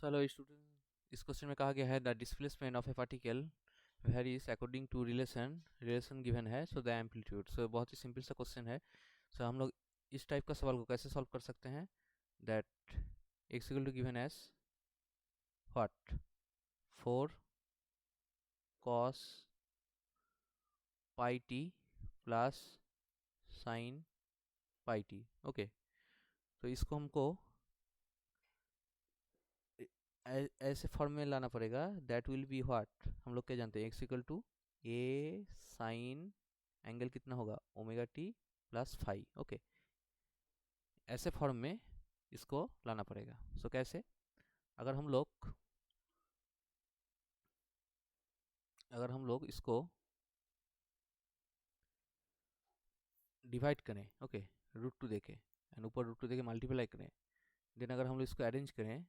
Hello student, इस question में कहा गया है the displacement of a particle varies according to relation given है सो द एम्पलीट्यूड। सो बहुत ही सिंपल सा क्वेश्चन है। सो हम लोग इस टाइप का सवाल को कैसे सॉल्व कर सकते हैं? That X equal to given as what 4 cos pi T plus sine pi T. Okay, तो इसको हमको ऐसे फॉर्म में लाना पड़ेगा। दैट विल बी व्हाट, हम लोग क्या जानते हैं, X equal to A sine angle कितना होगा omega T plus five. Okay, ऐसे फॉर्म में इसको लाना पड़ेगा। सो कैसे? अगर हम लोग इसको डिवाइड करें, ओके, रूट टू देके एंड ऊपर रूट टू देके मल्टीप्लाई करें, देन अगर हम लोग इसको अरेंज करें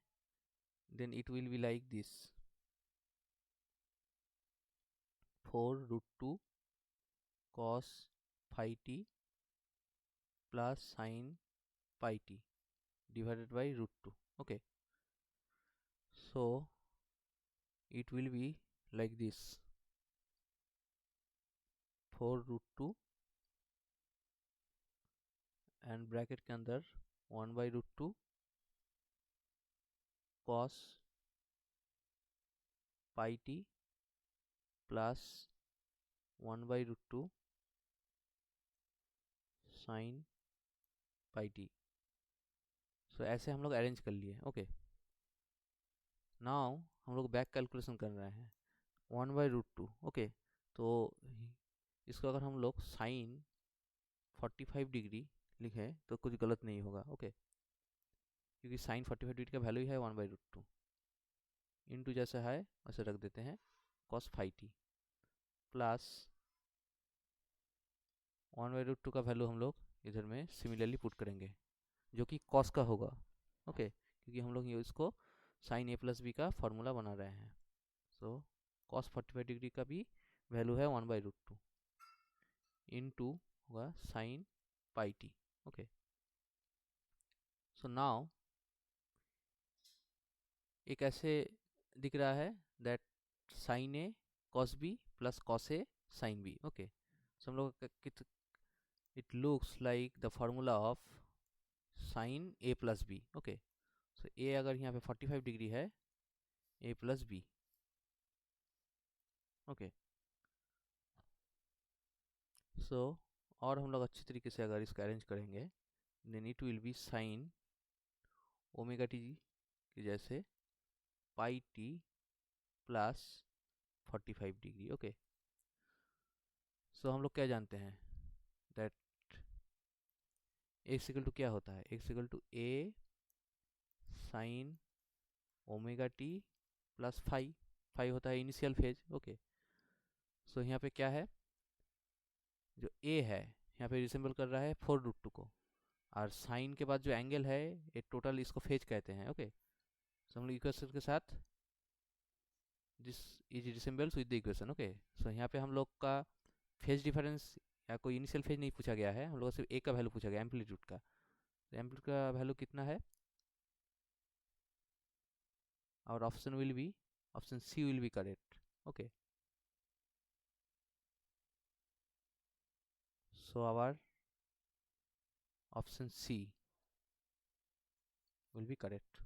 then it will be like this 4 root two cos five T plus sine pi T divided by root 2. Okay, so it will be like this 4 root 2 and bracket के अंदर 1 by root 2 cos pi t plus 1 by root 2 sin pi t। सो ऐसे हम लोग arrange कर लिए। Okay, now हम लोग back calculation कर रहे हैं 1 by root 2। ओके, तो इसको अगर हम लोग साइन 45 डिग्री लिखें तो कुछ गलत नहीं होगा। ओके, क्योंकि साइन 45 डिग्री का वैल्यू है 1 by root 2 इंटू जैसा है वैसे रख देते हैं cos five T plus 1 by root 2 का वैल्यू हम लोग इधर में सिमिलरली पुट करेंगे जो कि cos का होगा। ओके, क्योंकि हम लोग ये इसको साइन ए प्लस बी का फॉर्मूला बना रहे हैं। सो cos 45 डिग्री का भी वैल्यू है 1 by root 2 इंटू होगा sine pi T. Okay, so now एक ऐसे दिख रहा है that sine A cos B plus cos A sine B. Okay, so हम लोग it looks like the formula of sine A plus B. Okay, so A अगर यहाँ पे 45 डिग्री है A plus B. Okay, so और हम लोग अच्छी तरीके से अगर इसका अरेंज करेंगे then it will be sine omega T की जैसे pi T plus 45 degree. Okay, so हम लोग क्या जानते हैं दैट एक्स इक्वल टू क्या होता है, X equal to A sine omega T plus five. Five होता है इनिशियल फेज। ओके, सो यहाँ पे क्या है, जो ए है यहाँ पे रिसेंबल कर रहा है 4 रूट 2 को, और साइन के बाद जो एंगल है ये टोटल इसको फेज कहते हैं। ओके, सो हम लोग इक्वेशन के साथ this is resembles with the equation. Okay, so यहाँ पे हम लोग का फेज डिफरेंस या कोई इनिशियल फेज नहीं पूछा गया है, हम लोग सिर्फ ए का वैल्यू पूछा गया एम्पलीट्यूड का। एम्पलीट्यूड का वैल्यू कितना है, और option will be option C will be correct. Okay, so our option C will be correct।